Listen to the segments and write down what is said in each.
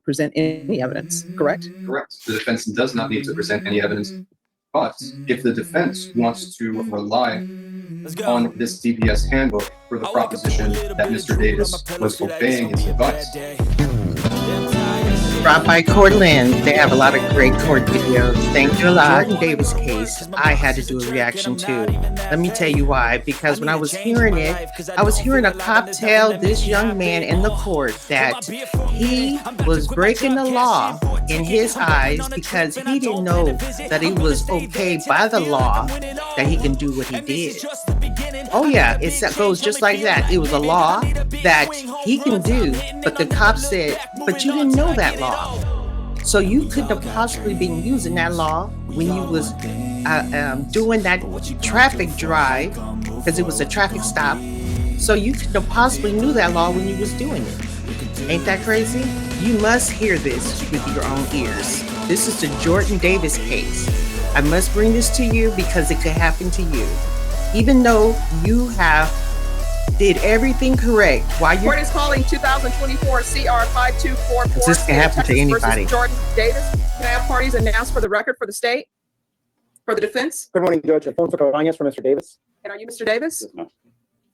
present any evidence, correct? Correct. The defense does not need to present any evidence. But if the defense wants to rely on this DPS handbook for the proposition that Mr. Davis was obeying his advice, Brought by Cortland. They have a lot of great court videos. Thank you a lot. Jordan Davis case, I had to do a reaction to. Let me tell you why. Because when I was hearing it, I was hearing a cop tell this young man in the court that he was breaking the law in his eyes because he didn't know that it was okay by the law that he can do what he did. Oh yeah, it goes just like that. It was a law that he can do, but the cop said, but you didn't know that law. So you couldn't have possibly been using that law when you was doing that traffic drive, because it was a traffic stop. So you couldn't have possibly knew that law when you was doing it. Ain't that crazy? You must hear this with your own ears. This is the Jordan Davis case. I must bring this to you because it could happen to you. Even though you have did everything correct while you Court is calling 2024 CR 5244. This can happen to anybody. Jordan Davis. Can I have parties announced for the record for the state? For the defense? Good morning, Judge. Alfonso Cabañas for Mr. Davis. And are you Mr. Davis? Yes, ma'am.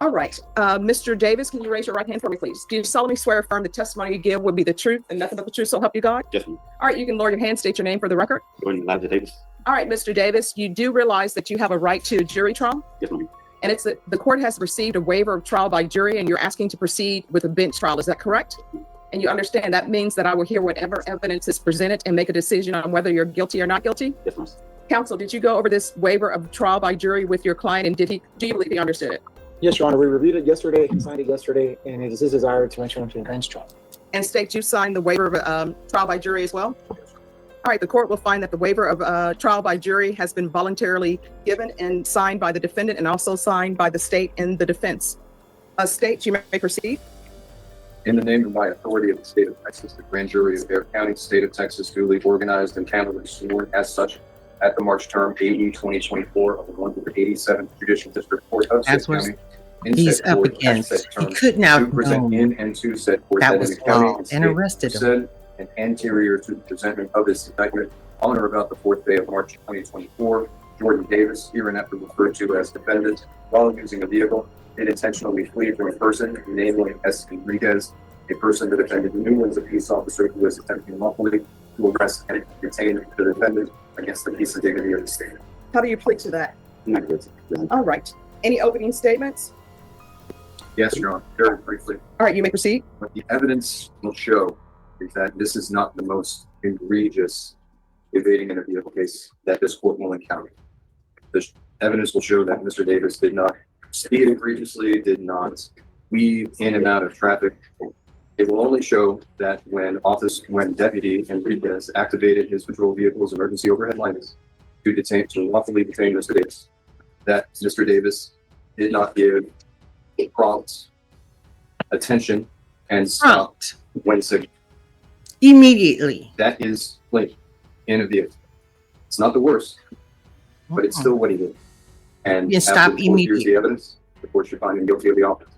All right. Mr. Davis, can you raise your right hand for me, please? Do you solemnly swear or affirm the testimony you give will be the truth and nothing but the truth, so help you God? Yes, ma'am. All right, you can lower your hand, state your name for the record. Jordan Davis. All right, Mr. Davis, you do realize that you have a right to a jury trial? Yes, ma'am. And it's that the court has received a waiver of trial by jury and you're asking to proceed with a bench trial. Is that correct? And you understand that means that I will hear whatever evidence is presented and make a decision on whether you're guilty or not guilty? Yes, ma'am. Counsel, did you go over this waiver of trial by jury with your client and do you believe he understood it? Yes, Your Honor. We reviewed it yesterday, he signed it yesterday, and it is his desire to enter into a bench trial. And state you signed the waiver of trial by jury as well? All right, the court will find that the waiver of trial by jury has been voluntarily given and signed by the defendant and also signed by the state and the defense. State, you may proceed. in the name of my authority of the state of Texas, the grand jury of Bexar County, state of Texas, duly organized and candidly sworn as such at the March term AE 2024 of the 187th Judicial District Court of said county. He's up against. He couldn't have known in and to said court that was law and arrested him. said and anterior to the presentment of this indictment on or about the 4th day of March 2024, Jordan Davis, hereinafter referred to as defendant, while using a vehicle, did intentionally flee from a person, namely S. Enriquez, a person the defendant knew was a peace officer who was attempting lawfully to arrest and detain the defendant against the peace and dignity of the state. How do you plead to that? Not guilty. All right. Any opening statements? Yes, Your Honor, very briefly. All right, you may proceed. What the evidence will show is that this is not the most egregious evading in a vehicle case that this court will encounter. The evidence will show that Mr. Davis did not speed egregiously, did not weave in and out of traffic. It will only show that when Deputy Enriquez activated his patrol vehicle's emergency overhead lights to lawfully detain Mr. Davis, that Mr. Davis did not give prompt attention and stopped when signaled. Immediately. That is plain in a vehicle. It's not the worst, but it's still what he did. And You after stop the court hears immediately. the evidence, the court should find him guilty of the offense.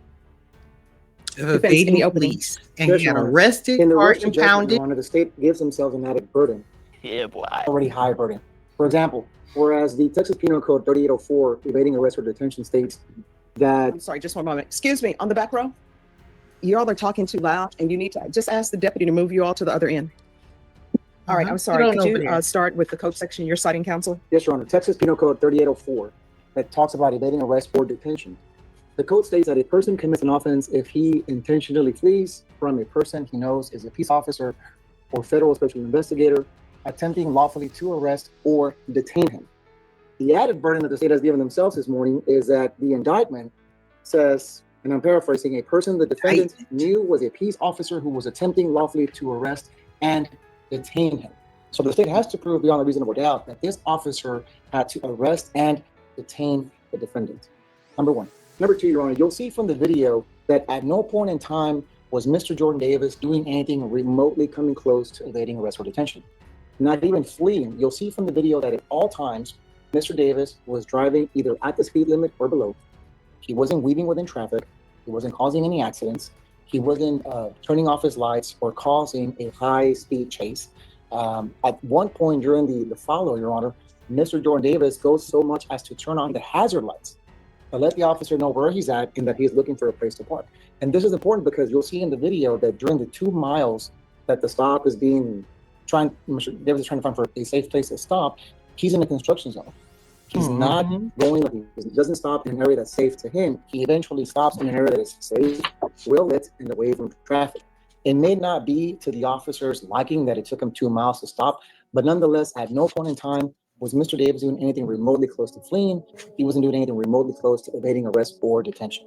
Evading any police. And Yes, he got Your Honor. arrested In the or arrest judgment, impounded. Your Honor, the state gives themselves an added burden, Yeah, boy. already high burden. For example, whereas the Texas Penal Code 3804, evading arrest or detention, states that I'm sorry, just one moment. Excuse me, on the back row. You all are talking too loud and you need to just ask the deputy to move you all to the other end. All right, I'm sorry. Get on Could over you there. start with the code section you're citing, counsel? Yes, Your Honor. Texas Penal Code 3804 that talks about evading arrest or detention. The code states that a person commits an offense if he intentionally flees from a person he knows is a peace officer or federal special investigator attempting lawfully to arrest or detain him. The added burden that the state has given themselves this morning is that the indictment says, and I'm paraphrasing, a person the defendant knew was a peace officer who was attempting lawfully to arrest and detain him. So the state has to prove beyond a reasonable doubt that this officer had to arrest and detain the defendant. Number one. Number two, Your Honor, you'll see from the video that at no point in time was Mr. Jordan Davis doing anything remotely coming close to evading arrest or detention. Not even fleeing. You'll see from the video that at all times, Mr. Davis was driving either at the speed limit or below. He wasn't weaving within traffic. He wasn't causing any accidents. He wasn't turning off his lights or causing a high-speed chase. At one point during the follow, Your Honor, Mr. Jordan Davis goes so much as to turn on the hazard lights to let the officer know where he's at and that he's looking for a place to park. And this is important because you'll see in the video that during the 2 miles that the stop is Mr. Davis is trying to find for a safe place to stop, he's in a construction zone. He's not going, he doesn't stop in an area that's safe to him. He eventually stops in an area that is safe, well lit, and away from traffic. It may not be to the officer's liking that it took him 2 miles to stop, but nonetheless, at no point in time was Mr. Davis doing anything remotely close to fleeing. He wasn't doing anything remotely close to evading arrest or detention.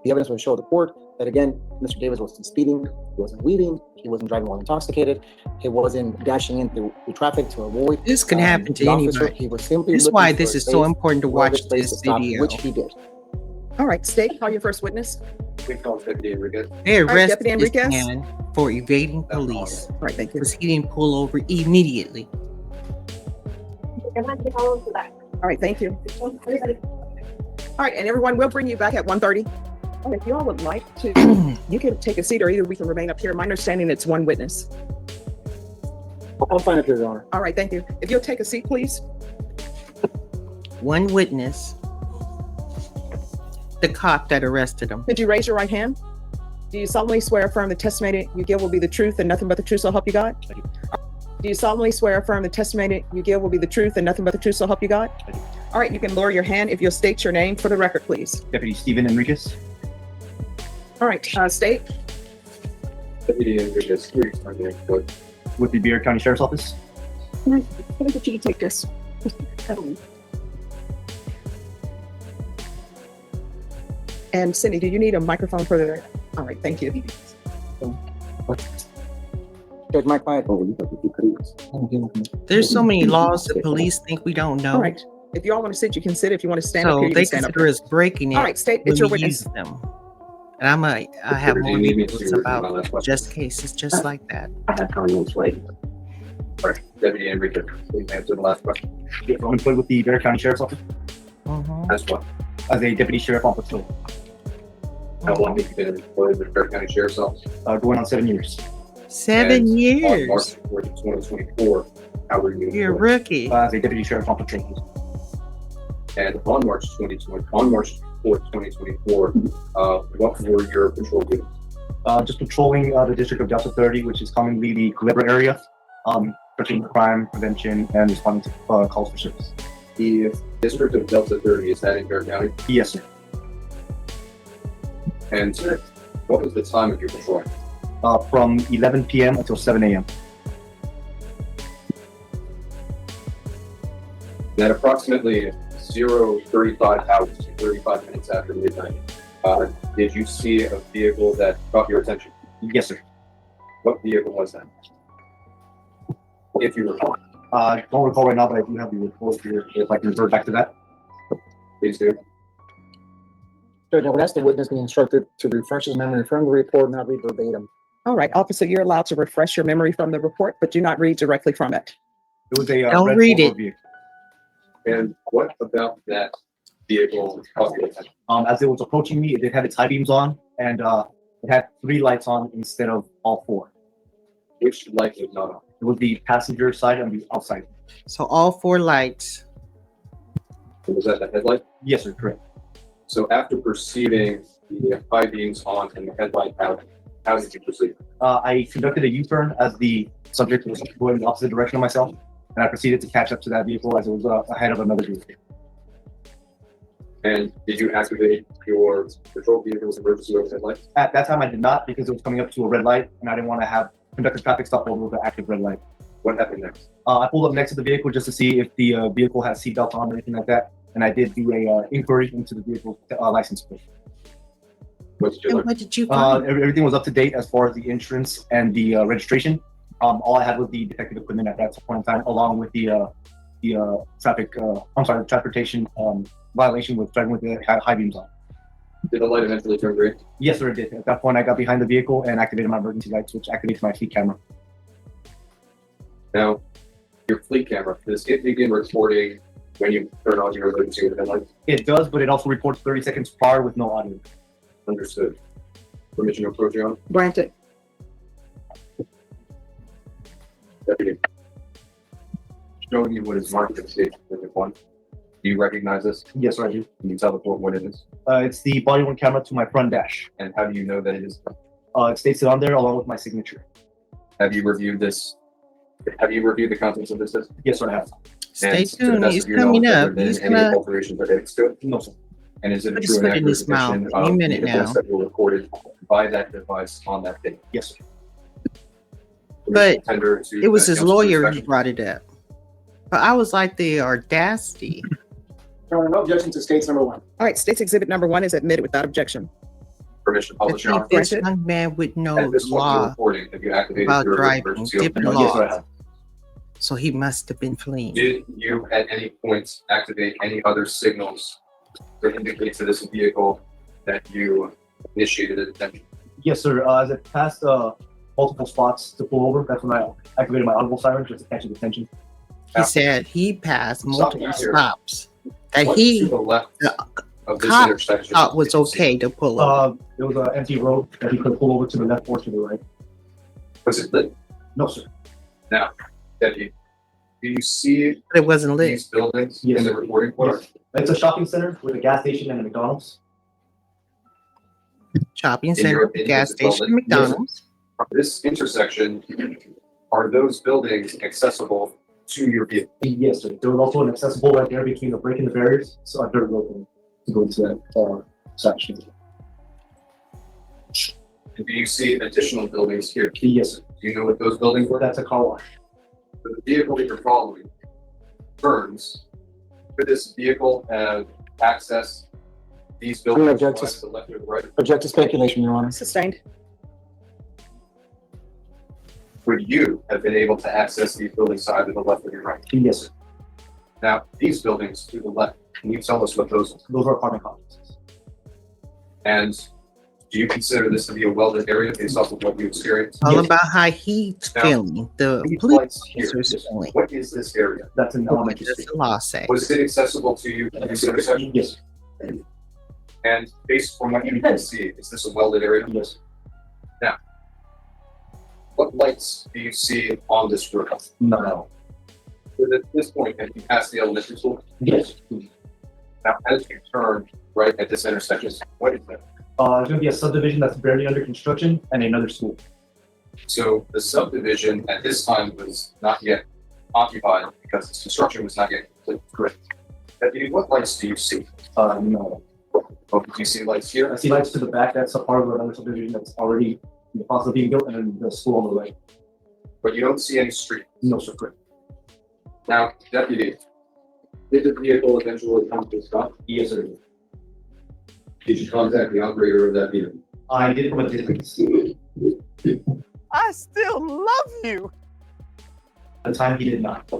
The evidence will show the court that, again, Mr. Davis wasn't speeding, he wasn't weaving, he wasn't driving while intoxicated, he wasn't dashing into traffic to avoid. This can happen to anybody. He was simply This is why this is so important to watch this video. Which he did. All right, State, call your first witness. We call Deputy Enriquez. They right, arrested Deputy this Enriquez. man for evading police All right, thank you. because he didn't pull over immediately. All right, thank you. All right, and everyone, we'll bring you back at 1:30. And if you all would like to, you can take a seat or either we can remain up here. My understanding it's one witness. I'm fine up here, Your Honor. All right, thank you. If you'll take a seat, please. One witness, the cop that arrested him. Could you raise your right hand? Do you solemnly swear or affirm the testimony you give will be the truth and nothing but the truth, so help you God? Do you solemnly swear or affirm the testimony you give will be the truth and nothing but the truth, so help you God? All right, you can lower your hand if you'll state your name for the record, please. Deputy Stephen Enriquez. All right, state. Deputy Enriquez, please, With the Beard County Sheriff's Office. Can I get you to take this? And Cindy, do you need a microphone for the? All right, thank you. Judge, my client. There's so many laws the police think we don't know. All right, if you all want to sit, you can sit. If you want to stand up So here, you they can stand up. consider us breaking it All right, state, when it's your we witness. use them. And I have more videos about just cases just like that. Deputy Enriquez, please answer the last question. I'm employed with the Beard County Sheriff's Office As what? as a deputy sheriff on patrol. How long have you been employed with the Bear County Sheriff's Office? Going on 7 years. 7 And On years. March 4th, 2024, how were you You're a employed? rookie. As a deputy sheriff on patrol. And on March 4th, 2024, what were your patrol duties? Just patrolling the District of Delta 30, which is commonly the Culebra area, searching crime prevention and responding to calls for service. The District of Delta 30, is that in Bear County? Yes, sir. And what was the time of your patrol? From 11 p.m. until 7 a.m. At approximately 0:35 hours, 35 minutes after midnight, did you see a vehicle that caught your attention? Yes, sir. What vehicle was that? If you recall, Don't recall right now, but I do have the report here. If I can refer back to that. please do. Judge, I would ask the witness be instructed to refresh his memory from the report, not read verbatim. All right, officer, you're allowed to refresh your memory from the report, but do not read directly from it. It was a Don't red read four-door it. vehicle. And what about that vehicle caught your attention? As it was approaching me, it did have its high beams on, and it had 3 lights on instead of all 4. Which light was not on? It was the passenger side and the outside. So all 4 lights. Was that the headlight? Yes, sir. Correct. So after perceiving the high beams on and the headlight out, how did you proceed? I conducted a U-turn as the subject was going the opposite direction of myself, and I proceeded to catch up to that vehicle as it was ahead of another vehicle. And did you activate your patrol vehicle's emergency overhead lights? At that time, I did not because it was coming up to a red light, and I didn't want to conduct a traffic stop over the active red light. What happened next? I pulled up next to the vehicle just to see if the vehicle had seatbelt on or anything like that, and I did do a inquiry into the vehicle's license plate. What did you And learn? what did you find? Everything was up to date as far as the insurance and the registration. All I had was the detective equipment at that point in time, along with the transportation violation with driving with the high beams on. Did the light eventually turn green? Yes, sir, it did. At that point, I got behind the vehicle and activated my emergency lights, which activates my fleet camera. Now, your fleet camera, does it begin recording when you turn on your emergency overhead lights? It does, but it also reports 30 seconds prior with no audio. Understood. Permission to approach, Your Honor. Granted. Deputy. Showing you what is marked as stage exhibit 1. Do you recognize this? Yes, sir, I do. Can you tell the court what it is? It's the body worn camera to my front dash. And how do you know that it is? It states it on there along with my signature. Have you reviewed this? Have you reviewed the contents of this list? Yes, sir, I have. Stay And to the tuned. best He's of your coming knowledge, up. have there He's been any gonna alterations or edits to it? No, sir. And is it a put his true and foot in accurate his mouth depiction any of minute the events now. that were recorded by that device on that day? Yes, sir. But Tender to it was that his youngster's lawyer who inspection. brought it up. But I was like, the audacity. Your Honor, no objection to states number 1. All right, state's exhibit number 1 is admitted without objection. Permission to I publish, Your think Honor. this young man would know At this point, you're law, recording. Have you activated about your driving, emergency different open? law. Yes, sir, I have. so he must have been fleeing. Did you at any point activate any other signals to indicate to this vehicle that you initiated a detention? Yes, sir. As it passed multiple spots to pull over, that's when I activated my audible siren just to catch his attention. He said he passed multiple here. stops that What to he the left of this cop intersection thought was did you see? okay to pull over. It was an empty road that he could pull over to the left or to the right. Was it lit? No, sir. Now, Deputy, do you see But it wasn't lit. these buildings Yes. in the recording footage? Yes. It's a shopping center with a gas station and a McDonald's. Shopping In your center, opinion, gas is it well station, lit? McDonald's. This intersection, are those buildings accessible to your vehicle? Yes, sir. There was also an accessible right there between the break and the barriers, so I dirt road to go into that section. And do you see additional buildings here? Yes, sir. Do you know what those buildings were? That's a car wash. For the vehicle that you're following turns, could this vehicle have access these buildings I'm gonna object to the left or the right? Object to speculation, Your Honor. Sustained. Would you have been able to access these buildings side to the left or your right? Yes, sir. Now, these buildings to the left, can you tell us what those are? Those are apartment complexes. And do you consider this to be a welded area based off of what you experienced? All Yes. about how he's Now, feeling. The These police lights here, officers feeling. what is this area? That's an What elementary does school. the law say? Was it accessible to you in this intersection? Yes, And based on what you can see, is this a welded area? yes. What lights do you see on this road? No. But at this point, have you passed the elementary school? Yes. Now, as you turn right at this intersection, what is that? There's gonna be a subdivision that's barely under construction and another school. So the subdivision at this time was not yet occupied because its construction was not yet complete. Correct. Deputy, what lights do you see? No. Oh, do you see lights here? I see lights to the back. That's a part of another subdivision that's already in the process of being built, and then the school on the right. But you don't see any street. No, sir. Correct. Now, Deputy, did the vehicle eventually come to a stop? Yes, sir. Did you contact the operator of that vehicle? I did it from a distance. I still love you. At the time, he did not.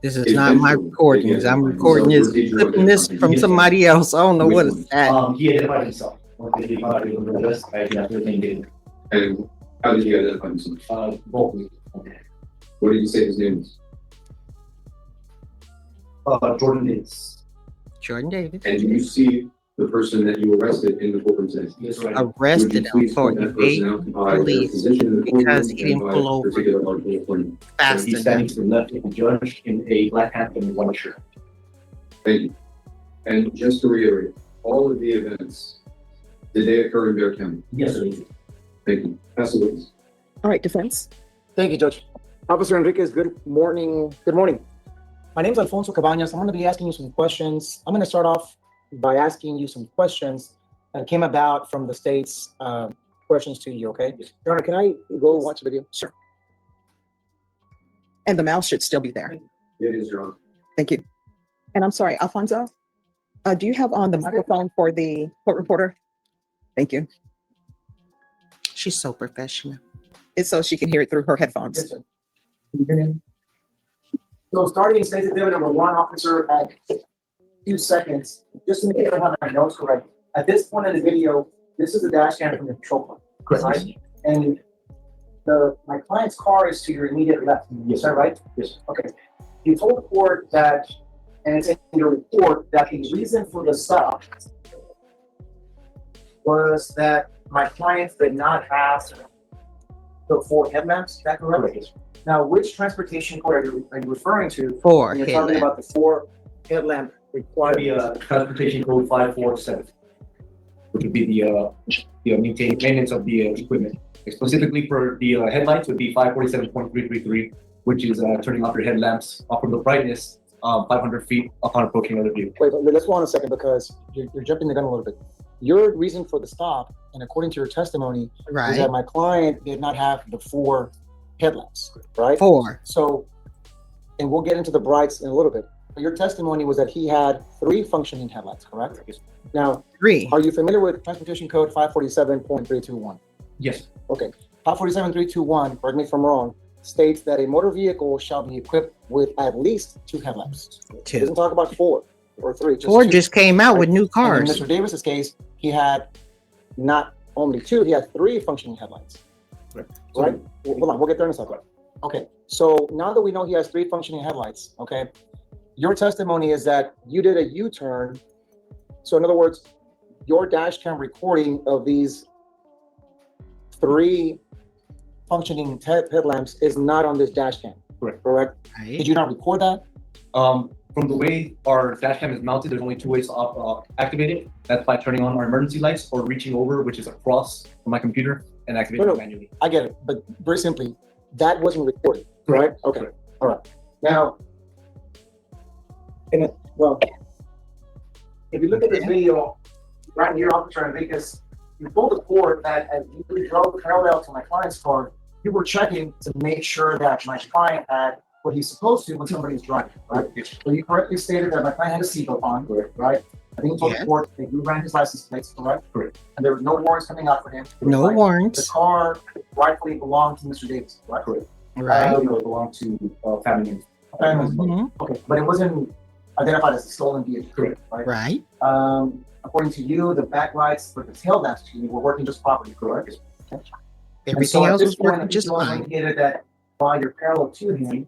This is not my recordings. I'm recording this, clipping this from somebody else. I don't know what it's at. He identified himself. Once he found out he was under arrest, I did everything he did. And how did he identify himself? Both. What did you say his name was? Jordan is. Jordan Davis And do you see the person that you arrested in the courtroom setting? Yes, right. arrested him for evading police because he didn't pull over fast He's standing enough. to the left of the judge in a black hat and a white shirt. Thank you. And just to reiterate, all of the events, did they occur in Bear County? Yes, sir. Thank you. Pass the witness. All right, defense. Thank you, Judge. Officer Enriquez, good morning. Good morning. My name is Alfonso Cabañas. I'm going to be asking you some questions. I'm going to start off by asking you some questions that came about from the state's questions to you, okay? Your Honor, can I go watch the video? Sure. And the mouse should still be there. It is, Your Honor. Thank you. And I'm sorry, Alfonso, do you have on the microphone for the court reporter? Thank you. She's so professional. It's so she can hear it through her headphones. Yes, sir. So starting in State Exhibit number 1, officer, at 2 seconds, just to make sure I have my notes correct. At this point in the video, this is the dash cam from the control point. Correct. Right? And my client's car is to your immediate left. Is that right? Yes. Okay. You told the court that, and it's in your report, that the reason for the stop was that my clients did not have the 4 headlamps, is that correct? Now, which transportation code are you referring to? Four When you're talking headlamp. about the 4 headlamp That'd requirement. be transportation code 547, which would be the maintenance of the equipment. Specifically for the headlights would be 547.333, which is turning off your headlamps from the brightness 500 feet upon approaching another vehicle. Wait, let's go on a second because you're jumping the gun a little bit. Your reason for the stop, and according to your testimony, is Right. that my client did not have the 4 headlamps, right? 4. So, and we'll get into the brights in a little bit. But your testimony was that he had 3 functioning headlights, correct? Now, 3. are you familiar with Transportation Code 547.321? Yes. Okay, 547.321, correct me if I'm wrong, states that a motor vehicle shall be equipped with at least 2 headlamps. It 2. doesn't talk about 4 or 3. 4 2. just came out Right. with new And in cars. Mr. Davis's case, he had not only 2, he had 3 functioning headlights. Right. Right? Hold on, we'll get there in a second. Okay, so now that we know he has 3 functioning headlights, okay, your testimony is that you did a U-turn. So in other words, your dash cam recording of these 3 functioning headlamps is not on this dash cam. Correct. Correct? Right. Did you not record that? From the way our dash cam is mounted, there's only 2 ways to activate it. That's by turning on our emergency lights or reaching over, which is across from my computer, and activating No, it no. manually. I get it, but very simply, that wasn't recorded, right? Okay, Correct. all right. Now, well, if you look at this video right here, Officer Enriquez, you pulled the cord that as you drove parallel to my client's car, you were checking to make sure that my client had what he's supposed to when somebody's driving, right? So you correctly stated that my client had a seatbelt on, right? I think you told Yes. the court that you ran his license plates, correct? Correct. And there was no warrants coming out for him. No right? The warrants. car rightfully belonged to Mr. Davis, right? Correct. Right. It belonged to family members. Mhm. Okay, but it wasn't identified as a stolen vehicle. Correct. Right? Right. According to you, the backlights for the tail lamps were working just properly, correct? Everything else was working just You also fine. indicated that while you're parallel to him,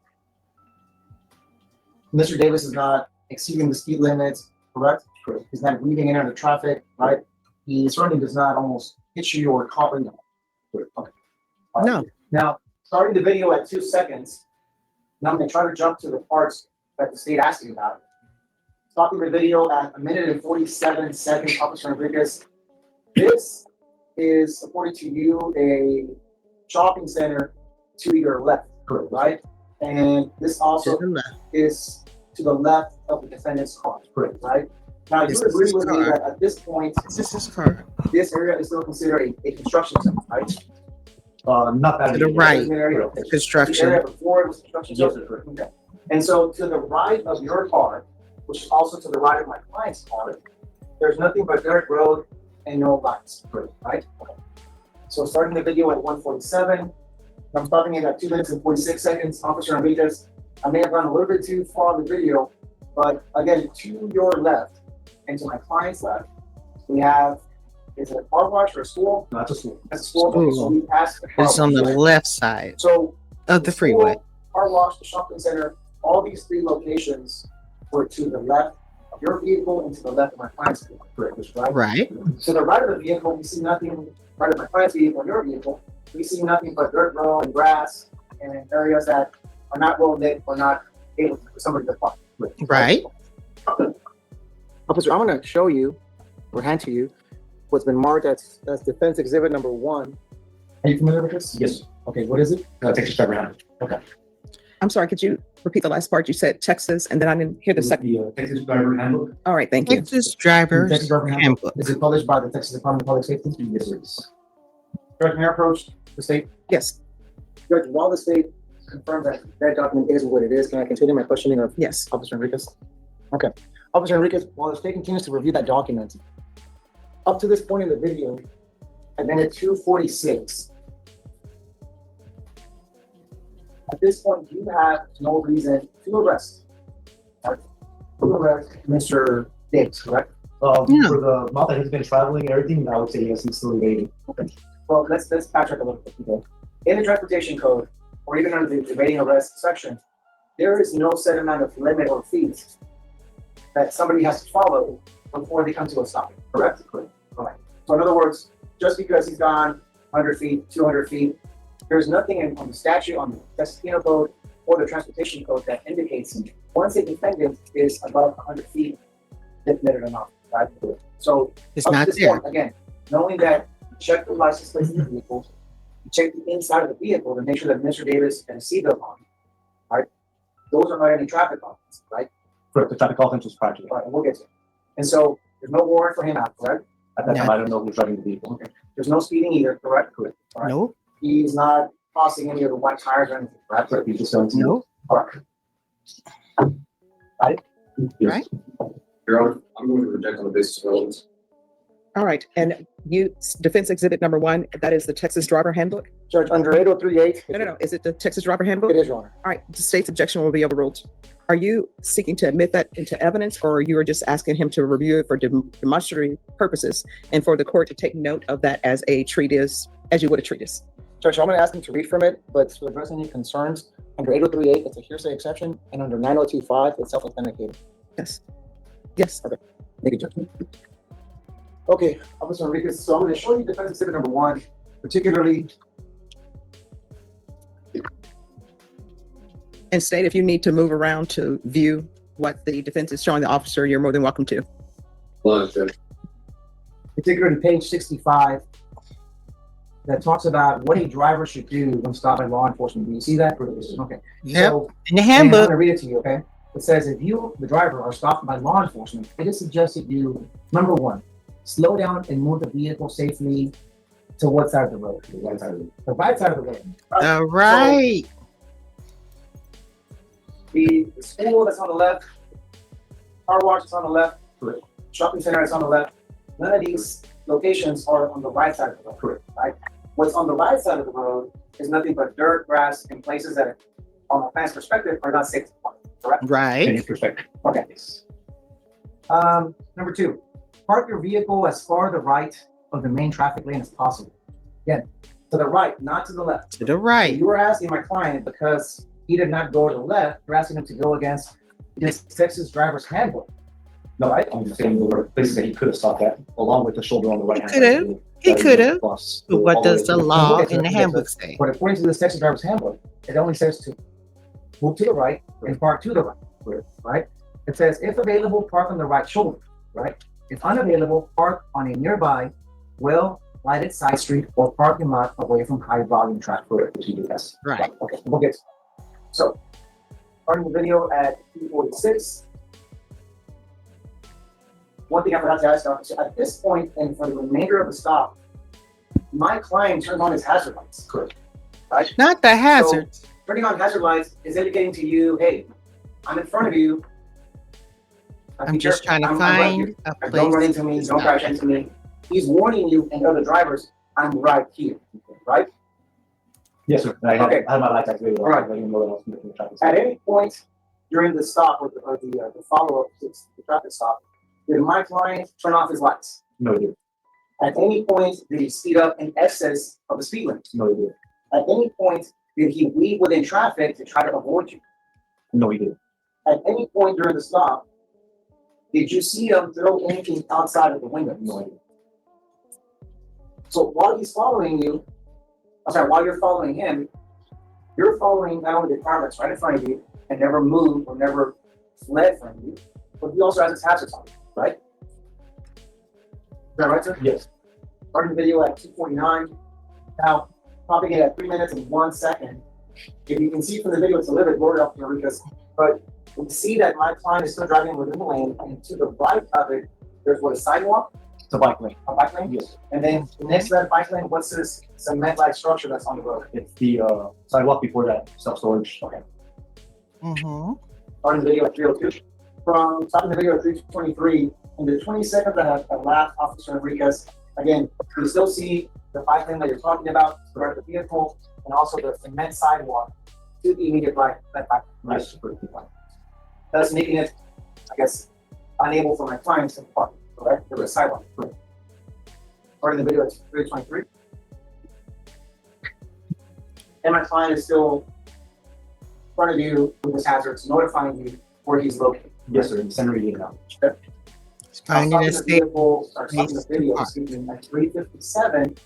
Mr. Davis is not exceeding the speed limits, correct? Correct. He's not weaving in under traffic, right? He certainly does not almost hit you or caught you. Okay. All right. No. Now, starting the video at 2 seconds, now I'm gonna try to jump to the parts that the state asked you about. Stopping the video at 1 minute and 47 seconds, Officer Enriquez. This is, according to you, a shopping center to your left, right? And this also To the left. is to the left of the defendant's car, right? Now, This you is agree his with me car. that at this point, This is car. this area is still considered a construction zone, right? Not that To the big. right. The area Construction. before it was construction Yes, zone. sir. Okay. And so to the right of your car, which is also to the right of my client's car, there's nothing but dirt road and no lights, right? Okay. So starting the video at 1:47, I'm stopping it at 2 minutes and 46 seconds. Officer Enriquez, I may have gone a little bit too far in the video, but again, to your left and to my client's left, we have, is it a car wash or a school? No, that's a school. That's a school. Okay, so we passed the car It's on the wash. left side So of the freeway. school, car wash, the shopping center, all these 3 locations were to the left of your vehicle and to the left of my client's vehicle, right? Right. To the right of the vehicle, we see nothing, right of my client's vehicle and your vehicle, we see nothing but dirt road and grass and areas that are not well lit or not able for somebody to park. Right. Officer, I'm gonna show you, or hand to you, what's been marked as defense exhibit number 1. Are you familiar with this? Yes. Okay, what is it? Texas driver handbook. I'm sorry, could you repeat the last part? You said Texas, and then I didn't hear the second. The Texas driver handbook. All right, thank you. Texas driver's Texas driver handbook. Is it published by the Texas Department of Public Safety? Yes, it is. Judge, may I approach the state? Yes, Judge, while the state confirms that that document is what it is, can I continue my questioning of yes. Officer Enriquez? Okay. Officer Enriquez, while the state continues to review that document, up to this point in the video, at minute 2:46, at this point, you have no reason to arrest. Mr. Davis, correct? Yeah. For the amount that he's been traveling and everything, I would say yes, he's still evading. Well, let's backtrack a little bit. Okay. In the transportation code, or even under the evading arrest section, there is no set amount of limit or fees that somebody has to follow before they come to a stop. Correct? Correct. So in other words, just because he's gone 100 feet, 200 feet, there's nothing on the statute, on the Texas Penal Code, or the Transportation Code that indicates once a defendant is above 100 feet, they're admitted or not, right? So It's up to not this there. point, again, knowing that you check the license plate of the vehicle, you check the inside of the vehicle to make sure that Mr. Davis and seatbelt on, right? Those are not any traffic offenses, right? Correct. The traffic offense was prior to that. Right, and we'll get to it. And so there's no warrant for him out, correct? At that time, No. I don't know who's driving the vehicle. Okay. There's no speeding either, correct? Correct. All right. Nope, He's not crossing any of the white tires or anything, correct? Correct. He's just going to. nope. Correct. Yes. Right. Your Honor, I'm going to reject on the basis of relevance. All right, and you, defense exhibit number 1, that is the Texas driver handbook? Judge, under 8038. No, is it the Texas driver handbook? It is, Your Honor. All right, the state's objection will be overruled. Are you seeking to admit that into evidence, or you are just asking him to review it for demonstrative purposes and for the court to take note of that as a treatise, as you would a treatise? Judge, I'm going to ask him to read from it, but to address any concerns, under 8038, it's a hearsay exception, and under 9025, it's self-authenticated. Yes. Yes. Thank you, Judge. Okay, Officer Enriquez, so I'm going to show you defense exhibit number 1, particularly. And state if you need to move around to view what the defense is showing the officer, you're more than welcome to. Hold on, Judge. Particularly page 65, that talks about what a driver should do when stopped by law enforcement. Do you see that? Okay. Yep. So, In the and I'm handbook, going to read it to you, okay? It says, if you, the driver, are stopped by law enforcement, it is suggested you, number 1, slow down and move the vehicle safely to what side of the road? The right side of the road. The right side of the road. all right. The school that's on the left, car wash is on the left, shopping center is on the left. None of these locations are on the right side of the road. Correct. Right? What's on the right side of the road is nothing but dirt, grass, and places that, from a fan's perspective, are not safe to park. Correct? In Right. his perspective. Okay. Number 2, park your vehicle as far to the right of the main traffic lane as possible. Again, to the right, not to the left. To the right. You were asking my client because he did not go to the left. You're asking him to go against this Texas driver's handbook. No, I'm just saying there were places that he could have stopped at, along with the shoulder on the right hand. could have. He could have. But But what does the law in the handbook say? But according to this Texas driver's handbook, it only says to move to the right and park to the right. Right? It says, if available, park on the right shoulder. Right? If unavailable, park on a nearby, well-lighted side street or parking lot away from high volume traffic. Yes. Right. Okay, we'll get to it. So, starting the video at 2:46. One thing I forgot to ask, officer, at this point and for the remainder of the stop, my client turned on his hazard lights. Correct. Right? Not the hazards. Turning on hazard lights is indicating to you, hey, I'm in front of you. I'm just trying to I'm right find here. a place. Don't run into me, don't crash into me. He's warning you and other drivers, I'm right here, right? Yes, sir. I had, Okay. I had my lights activated. All right. Letting him know that I was making the traffic At stop. any point during the stop or the follow-up to the traffic stop, did my client turn off his lights? No, he did. At any point, did he speed up in excess of the speed limit? No, he did. At any point, did he weave within traffic to try to avoid you? No, he did. At any point during the stop, did you see him throw anything outside of the window? No, he did. So while he's following you, while you're following him, you're following not only the car that's right in front of you and never moved or never fled from you, but he also has his hazards on, right? Is that right, sir? Yes. Starting the video at 2:49. Now, popping it at 3 minutes and 1 second. If you can see from the video, it's a little bit blurry up here because, but we see that my client is still driving within the lane, and to the right of it, there's what, a sidewalk, It's a bike lane. a bike lane? Yes. And then next to that bike lane, what's this cement-like structure that's on the road? It's the sidewalk before that self-storage. Okay. Mm-hmm. Starting the video at 3:02. From stopping the video at 3:23, in the 20 seconds that have left, Officer Enriquez, again, you still see the bike lane that you're talking about, where the vehicle, and also the cement sidewalk to the immediate right, that bike lane. Yes. Thus making it, I guess, unable for my clients to park, correct? There was a sidewalk. Correct. Starting the video at 3:23. And my client is still in front of you with his hazards, notifying you where he's located. Yes, sir. In the center of the now. Finding a safe stopping the place to video, park. excuse me, at 3:57,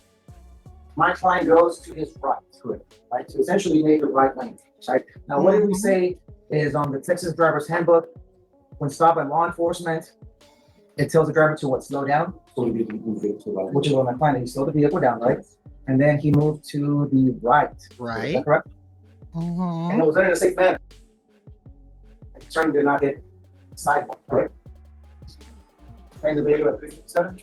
my client goes to his right, to essentially make a right lane, right? Now, what did we Mhm. say is on the Texas Driver's Handbook, when stopped by law enforcement, it tells the driver to what, slow down, So we didn't move it to like. which is what my client, he slowed the vehicle down, right? And then he moved to the right. Is Right. that correct? And Mhm. it was done in a safe manner. The turn did not hit the sidewalk, right? And the video at 57.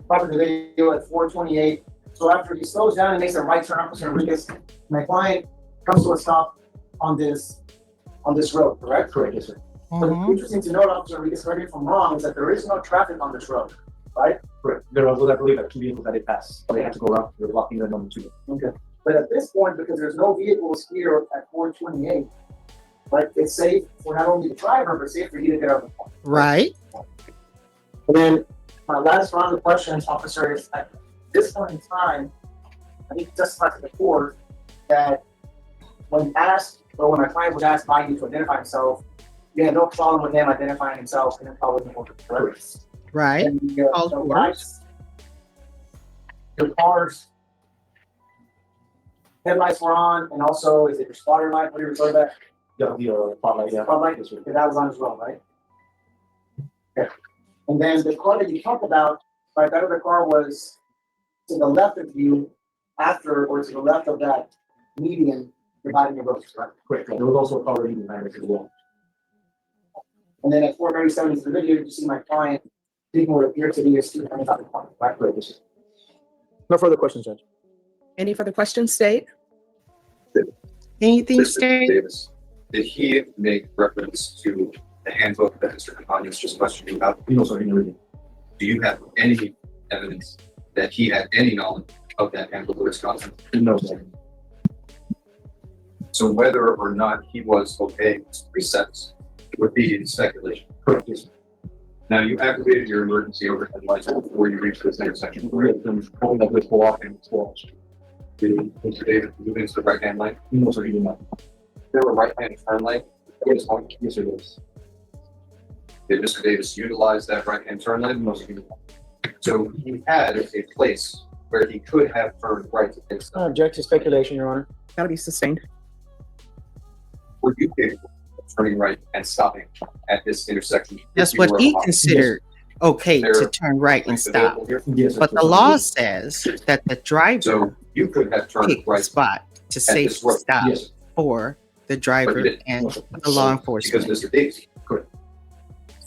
Probably the video at 4:28. So after he slows down and makes a right turn, Officer Enriquez, my client comes to a stop on this road, correct? Correct, yes, sir. But it's Mhm. interesting to note, Officer Enriquez, correct me if I'm wrong, is that there is no traffic on this road, right? Correct. There was, I believe, 2 vehicles that it passed. They had to go around. They're blocking the number 2. Okay. But at this point, because there's no vehicles here at 4:28, right, it's safe for not only the driver, but safe for you to get out of the car. Right. And then my last round of questions, officer, is at this point in time, I need to testify to the court that when asked, or when my client was asked by you to identify himself, you had no problem with him identifying himself and then following the order, correct? Right. And All the fours. lights, your car's headlights were on, and also, is it your spotter light? What do you refer to that? The spotlight, yeah. Spotlight? Yes, sir. Okay, that was on as well, right? Okay. And then the car that you talked about, right, that other car was to the left of you after, or to the left of that median dividing the roads, right? Correct. There was also a car reading behind us as well. And then at 4:37 in the video, you see my client taking what appeared to be a student coming out the corner, right? Correct, yes, sir. No further questions, Judge. Any further questions, State? Anything Mr. straight? Davis, did he make reference to the handbook that Mr. Campagna was just questioning about? No, sir, he never did. Do you have any evidence that he had any knowledge of that handbook or its content? No, sir. So whether or not he was obeying its precepts would be speculation. Correct, yes, sir. Now, you activated your emergency overhead lights before you reached this intersection. Correct. Then holding that with pull off and swap. Did Mr. Davis move into the right-hand lane? No, sir, he did not. There were right-hand turn lane. Yes, yes, sir, yes. Did Mr. Davis utilize that right-hand turn lane? No, sir, he did not. So he had a place where he could have turned right to take stuff. Object to speculation, Your Honor. Gotta be sustained. Were you capable of turning right and stopping at this intersection? That's if you what were he allowed? considered okay There- to turn right and stop. Yes, sir. But the law says that the driver So you could have turned picked the right spot to safely this road. stop Yes, sir. for the But driver you didn't. and No, sir. the law because enforcement. Mr. Davis could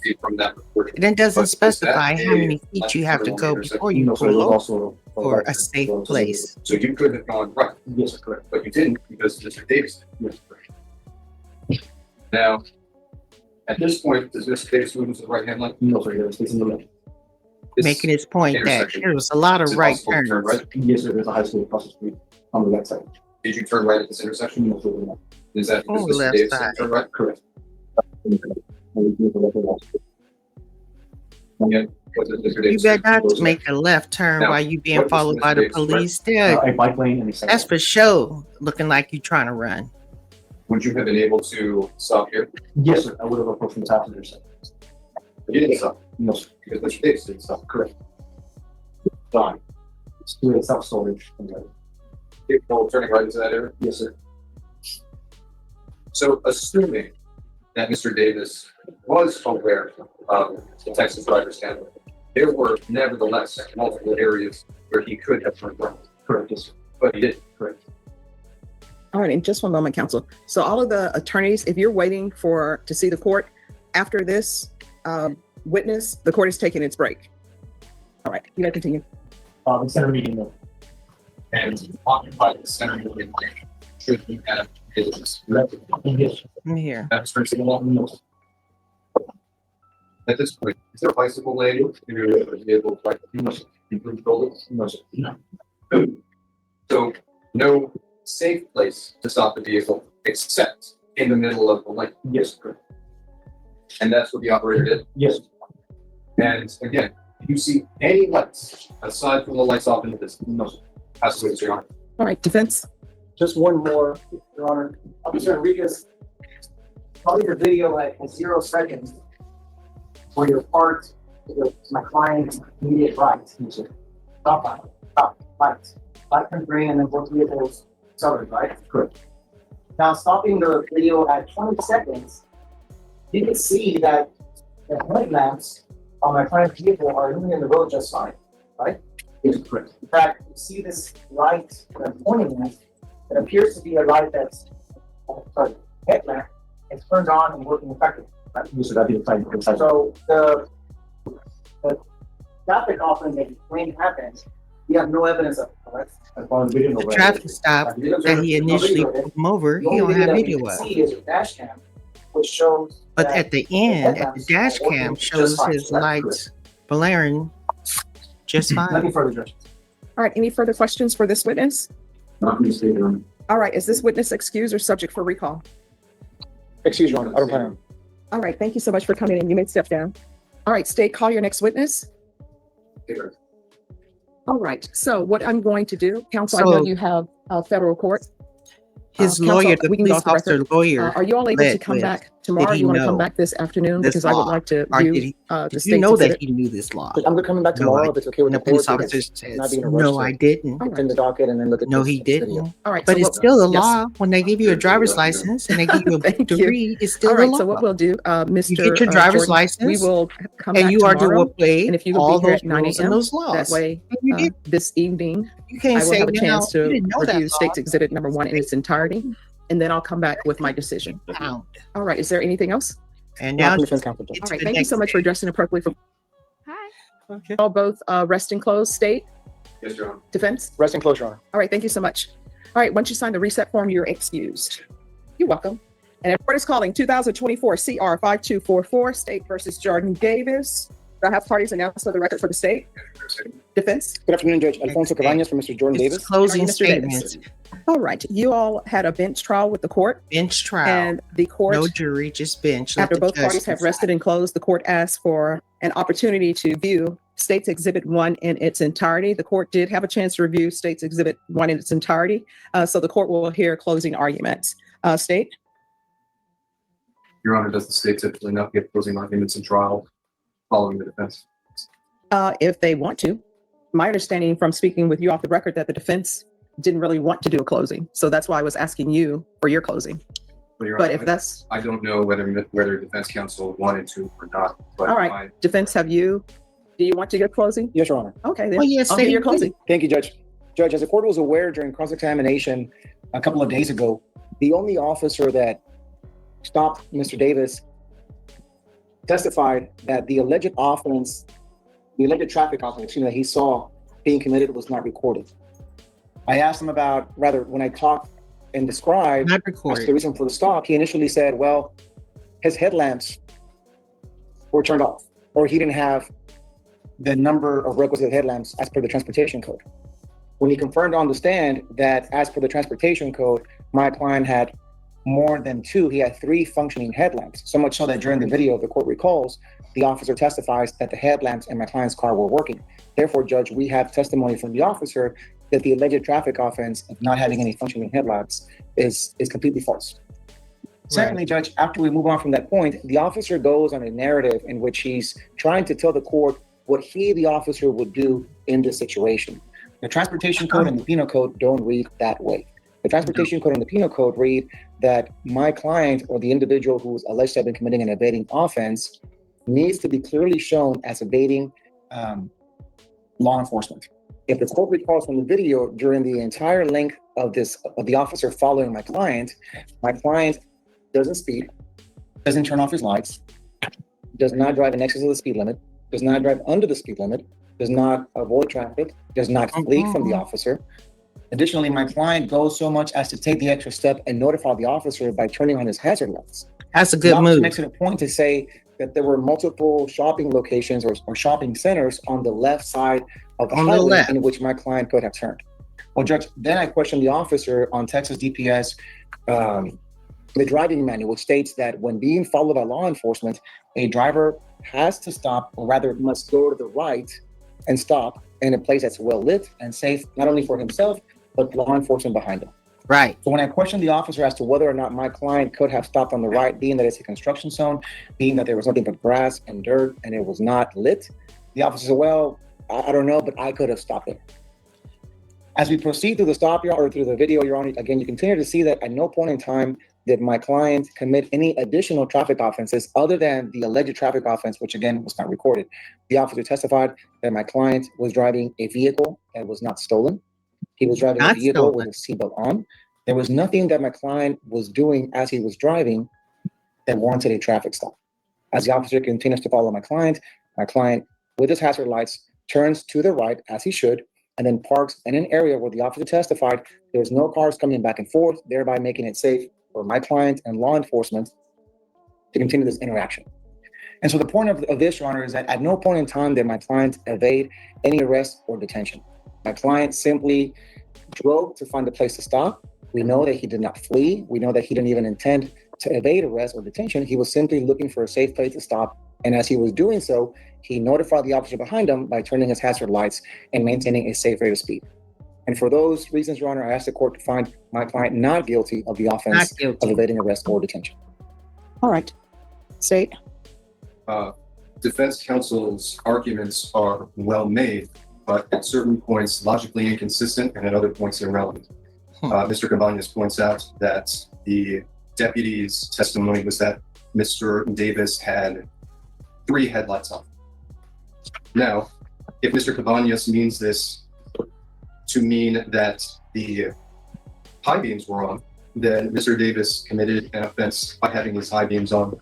see from that report. And it doesn't But was specify that how many a feet you have to left go turn before on you No, sir, it pull was over also for right. a safe So- place. So you could have gone right, Yes, sir, correct. but you didn't because Mr. Davis did. Yes, correct. Now, at this point, does Mr. Davis move into the right-hand lane? No, sir, he was facing the left. This Making his point that intersection, there was a lot is of it right possible to turn turns. right? Yes, sir, there's a high school across the street on the left side. Did you turn right at this intersection? No, sir, he did not. Is that because On the Mr. left Davis side. didn't turn right? Correct. And yet, was it Mr. You Davis? better not goes make a left turn Now, while you what being was followed Mr. by the Davis' right? police. There, A bike lane and a side. that's for sure. Looking like you trying to run. Would you have been able to stop here? Yes, sir, I would have approached from the passenger side. But you didn't stop No, sir, because Mr. Davis didn't stop. correct. Fine. It's doing self-storage. Capable of turning right into that area? Yes, sir. So assuming that Mr. Davis was aware of the Texas driver's handbook, there were nevertheless multiple areas where he could have turned right, Correct, yes, sir. but he didn't. Correct. All right, and just one moment, counsel. So all of the attorneys, if you're waiting to see the court after this witness, the court is taking its break. All right, you gotta continue. Center meeting, no. And occupied the center of the building. Should he have his Yes, I'm here. restricted law? no, sir. At this point, is there a bicycle lane to be able to like No, sir. control it? No, sir. No. So no safe place to stop the vehicle except in the middle of the lane. Yes, correct. And that's what the operator did. Yes, And again, if you see any lights aside from the lights off in the distance, no, sir. that's what it's your honor. All right, defense. Just one more, Your Honor. Officer Enriquez, probably the video at 0 seconds where you're parked my client's immediate right. Stop light, stop, light. Light turns green and then both vehicles accelerate, right? Correct. Now stopping the video at 20 seconds, you can see that the headlamps on my client's vehicle are illuminating the road just fine, right? Yes, correct. In fact, you see this light that I'm pointing at, it appears to be a light that's, headlamp, it's turned on and working effectively. Right. So that'd be the time. So the traffic offering that when it happens, we have no evidence of it, correct? As far as video, no The way. traffic stop that he initially pulled him over, The he only don't have video that we video can of. see is your dash cam, which shows. But that at the end, at the headlamps dash are working cam just shows fine, his correct? lights blaring just fine. Nothing further, Judge. All right, any further questions for this witness? Not mistaken, Your Honor. All right, is this witness excused or subject for recall? Excuse me, Your Honor, I don't plan on. All right, thank you so much for coming in. You may step down. All right, state, call your next witness. Here. All right, so what I'm going to do, counsel, I know So- you have a federal court. His Counsel, lawyer, the we can go police off the record. officer lawyer, Are you all able to led come with, back tomorrow? he You want to come know back this afternoon? this Because I would law? like to Or did view he, the did you state's know that exhibit. he knew this law? I'm coming back No, tomorrow I- if it's okay with And the the police board. officer Not says, being in a rush no, to I didn't. All Put in right, the docket and then look at No, this he video. didn't. all right. But so it's what- still a yes. law. When they give you a driver's license and they give you a book Thank to you. read, it's still All a right, law. so what we'll do, Mr. You get your driver's Jordan, we license will come and back you are to tomorrow. obey And if you will all be here those at 9 rules and a.m., those laws. that way, And you did. this evening, You I can't will say have a now, chance you to didn't know review that law. state's exhibit number 1 in its entirety, and then I'll come back with my decision. Pound. All right, is there anything else? And Now, now defense counsel. Judge. All it's right, the thank you next so much for day. addressing appropriately. Hi. Okay. All both rest and close, state, Yes, Your Honor. defense. Rest and close, Your Honor. All right, thank you so much. All right, once you sign the reset form, you're excused. You're welcome. And the court is calling 2024 CR 5244, State versus Jordan Davis. Do I have parties announced for the record for the state? Defense? Good afternoon, Judge. Alfonso Cabañas for Mr. Jordan It's Davis. closing Mr. Davis. statements, All right, you all had a bench trial with the court, bench trial, and the court, no jury, just bench. Let after the both judge parties have decide. rested and closed, the court asked for an opportunity to view State's Exhibit 1 in its entirety. The court did have a chance to review State's Exhibit 1 in its entirety, so the court will hear closing arguments. State? Your Honor, does the state typically not give closing arguments in trial following the defense? If they want to. My understanding from speaking with you off the record that the defense didn't really want to do a closing. So that's why I was asking you for your closing. Well, Your But Honor, if that's, I don't know whether defense counsel wanted to or not, but all right, defense, do you want to get closing? Yes, Your Honor. Okay, then Oh, yes, I'll say hear your you do. closing. Thank you, Judge. Judge, as the court was aware during cross-examination a couple of days ago, the only officer that stopped Mr. Davis testified that the alleged offense, the alleged traffic offense, that he saw being committed was not recorded. I asked him about, rather, when I talked and described Not as to the recorded. reason for the stop, he initially said, well, his headlamps were turned off, or he didn't have the number of requisite headlamps as per the transportation code. When he confirmed on the stand that as per the transportation code, my client had more than two, he had 3 functioning headlamps. So much so that during the video, the court recalls, the officer testifies that the headlamps in my client's car were working. Therefore, Judge, we have testimony from the officer that the alleged traffic offense of not having any functioning headlamps is completely false. Secondly, Judge, after we move on from that point, the officer goes on a narrative in which he's trying to tell the court what he, the officer, would do in this situation. The transportation code and the penal code don't read that way. The transportation code and the penal code read that my client or the individual who's alleged to have been committing an evading offense needs to be clearly shown as evading law enforcement. If the court recalls from the video, during the entire length of the officer following my client doesn't speed, doesn't turn off his lights, does not drive in excess of the speed limit, does not drive under the speed limit, does not avoid traffic, does not flee from the officer. Additionally, my client goes so much as to take the extra step and notify the officer by turning on his hazard lights. That's a The good officer move. makes it a point to say that there were multiple shopping locations or shopping centers on the left side of the On the highway left. in which my client could have turned. Well, Judge, then I questioned the officer on Texas DPS, the driving manual, which states that when being followed by law enforcement, a driver has to stop, or rather must go to the right and stop in a place that's well lit and safe, not only for himself, but law enforcement behind him. Right. So when I questioned the officer as to whether or not my client could have stopped on the right, being that it's a construction zone, being that there was nothing but grass and dirt and it was not lit, the officer said, well, I don't know, but I could have stopped there. As we proceed through the stop, or through the video, Your Honor, again, you continue to see that at no point in time did my client commit any additional traffic offenses other than the alleged traffic offense, which again was not recorded. The officer testified that my client was driving a vehicle that was not stolen. He was driving a Not vehicle stolen. with a seatbelt on. There was nothing that my client was doing as he was driving that warranted a traffic stop. As the officer continues to follow my client, with his hazard lights turns to the right as he should, and then parks in an area where the officer testified there's no cars coming back and forth, thereby making it safe for my client and law enforcement to continue this interaction. And so the point of this, Your Honor, is that at no point in time did my client evade any arrest or detention. My client simply drove to find a place to stop. We know that he did not flee. We know that he didn't even intend to evade arrest or detention. He was simply looking for a safe place to stop. And as he was doing so, he notified the officer behind him by turning his hazard lights and maintaining a safe rate of speed. And for those reasons, Your Honor, I ask the court to find my client not guilty of the offense of evading arrest or detention. All right. State. Defense counsel's arguments are well made, but at certain points logically inconsistent and at other points irrelevant. Mr. Cabañas points out that the deputy's testimony was that Mr. Davis had 3 headlights on. Now, if Mr. Cabañas means this to mean that the high beams were on, then Mr. Davis committed an offense by having his high beams on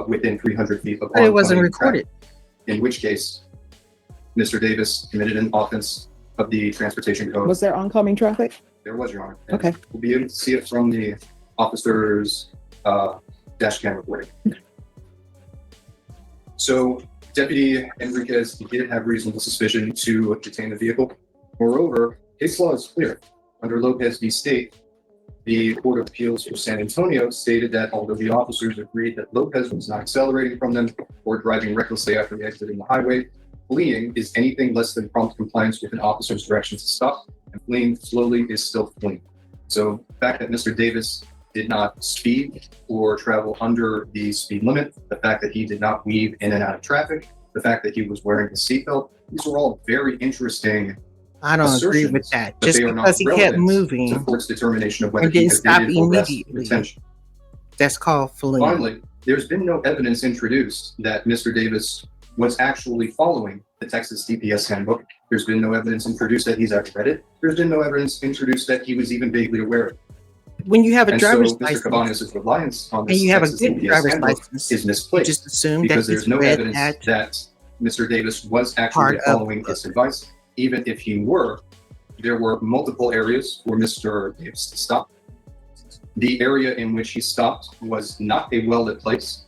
within 300 feet of. But it wasn't recorded. In which case, Mr. Davis committed an offense of the transportation code. Was there oncoming traffic? There was, Your Honor. And Okay. we'll be able to see it from the officer's dash cam recording. So Deputy Enriquez did have reasonable suspicion to detain the vehicle. Moreover, case law is clear. Under Lopez v. State, the Court of Appeals for San Antonio stated that although the officers agreed that Lopez was not accelerating from them or driving recklessly after exiting the highway, fleeing is anything less than prompt compliance with an officer's direction to stop, and fleeing slowly is still fleeing. So the fact that Mr. Davis did not speed or travel under the speed limit, the fact that he did not weave in and out of traffic, the fact that he was wearing a seatbelt, these are all very interesting. I don't agree with that. But Just they are not because he kept relevant moving to the court's determination of whether and he didn't stop evaded arrest or immediately, detention. that's called fleeing. Finally, there's been no evidence introduced that Mr. Davis was actually following the Texas DPS handbook. There's been no evidence introduced that he's actually read it. There's been no evidence introduced that he was even vaguely aware of it. When you have a And driver's so Mr. license Cabañas' reliance on and this you have a Texas good DPS driver's handbook license, is you misplaced just assume that because he's there's no read evidence that Mr. Davis was part actually of following the this advice. Even if he were, there were multiple areas for Mr. Davis to stop. The area in which he stopped was not a well-lit place.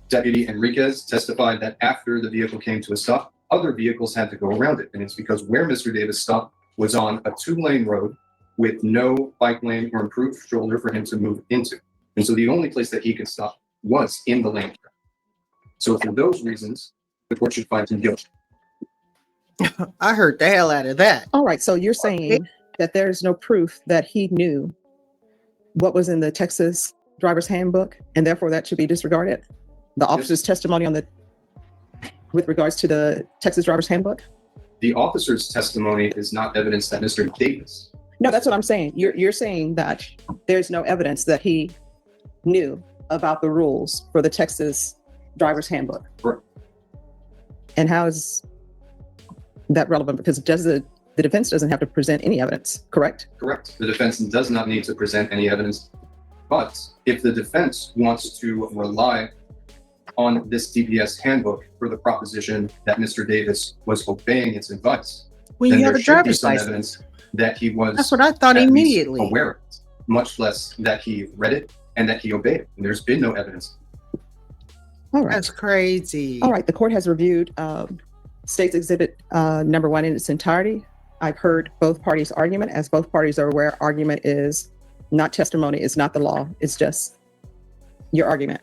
Deputy Enriquez testified that after the vehicle came to a stop, other vehicles had to go around it. And it's because where Mr. Davis stopped was on a 2-lane road with no bike lane or improved shoulder for him to move into. And so the only place that he could stop was in the lane. So for those reasons, the court should find him guilty. I heard the hell out of that. All right. So you're saying that there's no proof that he knew what was in the Texas driver's handbook, and therefore that should be disregarded? The officer's testimony on with regards to the Texas driver's handbook? The officer's testimony is not evidence that Mr. Davis. No, that's what I'm saying. You're saying that there's no evidence that he knew about the rules for the Texas driver's handbook. Correct. And how is that relevant? Because the defense doesn't have to present any evidence, correct? Correct. The defense does not need to present any evidence. But if the defense wants to rely on this DPS handbook for the proposition that Mr. Davis was obeying its advice, When then you have there a should be driver's some license, evidence that he was that's what I thought at least immediately. aware of it, much less that he read it and that he obeyed it. And there's been no evidence. All right. That's crazy. All right. The court has reviewed State's Exhibit number 1 in its entirety. I've heard both parties' argument. As both parties are aware, argument is not testimony, it's not the law. It's just your argument.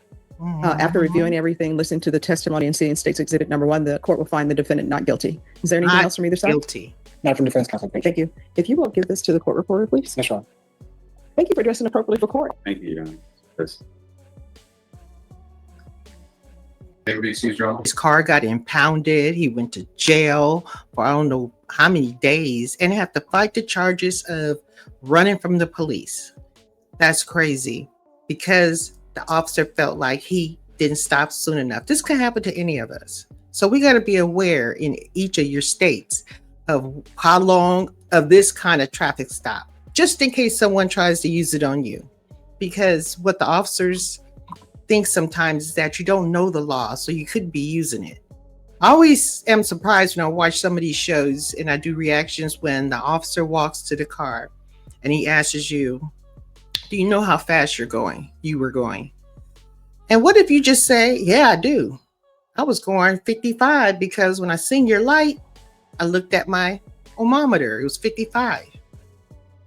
After reviewing everything, listening to the testimony and seeing State's Exhibit number 1, the court will find the defendant not guilty. Is there anything Not else from either side? guilty. Not from defense counsel. Thank you. If you will give this to the court reporter, please. Yes, Your Honor. Thank you for dressing appropriately for court. Thank you, Your Honor. Yes. Everybody sees Your Honor. His car got impounded. He went to jail for I don't know how many days and have to fight the charges of running from the police. That's crazy because the officer felt like he didn't stop soon enough. This can happen to any of us. So we got to be aware in each of your states of how long of this kind of traffic stop, just in case someone tries to use it on you. Because what the officers think sometimes is that you don't know the law, so you could be using it. I always am surprised when I watch some of these shows and I do reactions when the officer walks to the car and he asks you, do you know how fast you were going? And what if you just say, yeah, I do. I was going 55 because when I seen your light, I looked at my odometer. It was 55.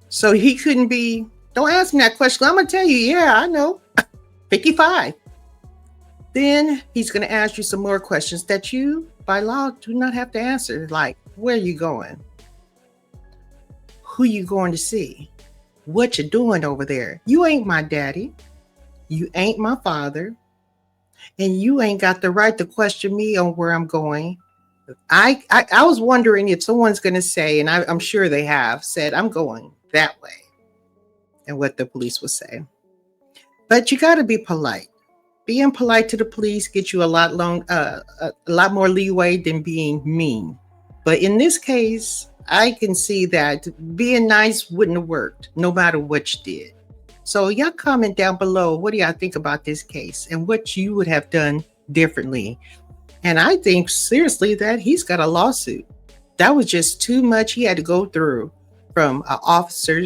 So he couldn't be, don't ask me that question. I'm going to tell you, yeah, I know, 55. Then he's going to ask you some more questions that you, by law, do not have to answer. Like, where are you going? Who you going to see? What you doing over there? You ain't my daddy. You ain't my father. And you ain't got the right to question me on where I'm going. I was wondering if someone's going to say, and I'm sure they have said, I'm going that way. And what the police will say. But you got to be polite. Being polite to the police gets you a lot more leeway than being mean. But in this case, I can see that being nice wouldn't have worked, no matter what you did. So y'all comment down below, what do y'all think about this case and what you would have done differently? And I think seriously that he's got a lawsuit. That was just too much he had to go through from an officer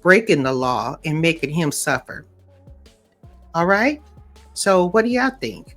breaking the law and making him suffer. All right. So what do y'all think?